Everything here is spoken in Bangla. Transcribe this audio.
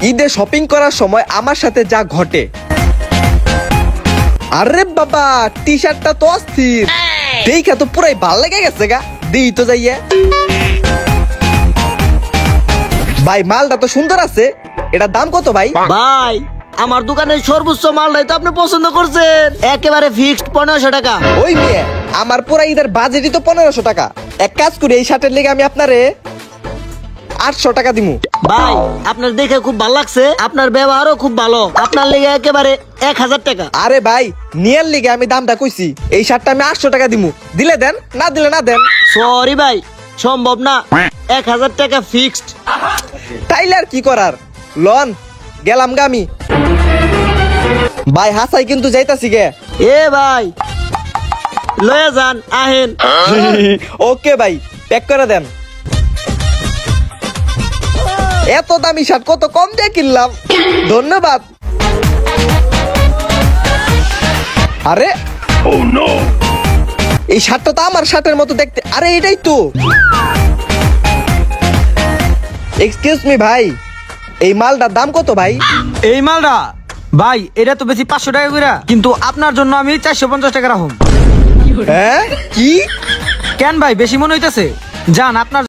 ঈদে শপিং করার সময় আমার সাথে যা ঘটে। আরে বাবা, টি শার্টটা তো অস্থির, দেখা তো পুরাই ভাল লেগে গেছে গা, দিই তো যাইয়া। ভাই মালটা তো সুন্দর আছে, এটার দাম কত ভাই? ভাই আমার দোকানের সর্বোচ্চ মালটাই তো আপনি পছন্দ করছেন, একেবারে ফিক্সড 1500 টাকা। ওই মেয়ে, আমার পুরা ঈদের বাজেটই তো 1500 টাকা। এক কাজ করি, এই শার্টের লেগে আমি আপনারে 800 টাকা দিমু। ভাই আপনার দেখে খুব ভালো লাগছে, আপনার ব্যবহারও খুব ভালো, আপনার লেগে একেবারে 1000 টাকা। আরে ভাই, নিয়ার লিগে আমি দামটা কইছি, এই শার্টটা আমি 800 টাকা দিমু, দিলে দেন, না দিলে না দেন। সরি ভাই, সম্ভব না, 1000 টাকা ফিক্সড। তাইলে আর কি করার, লন গেলাম গা আমি। ভাই হাসাই কিন্তু যাইতাছি গে। এ ভাই লয়ে যান, আহেন। ওকে ভাই, প্যাক করে দেন। এত দামি শার্ট কত কম দিয়ে কিনলাম, ধন্যবাদ। আরে এই শার্টটা তো আমার শার্টের মতো দেখতে। আরে এটাই তো। এক্সকিউজ মি ভাই, এই মালটার দাম কত ভাই? এই মালটা ভাই এটা তো বেশি 500 টাকা করে, কিন্তু আপনার জন্য আমি 450 টাকা রাখুন। হ্যাঁ কি? কেন ভাই বেশি মনে হইতেছে? যান আপনার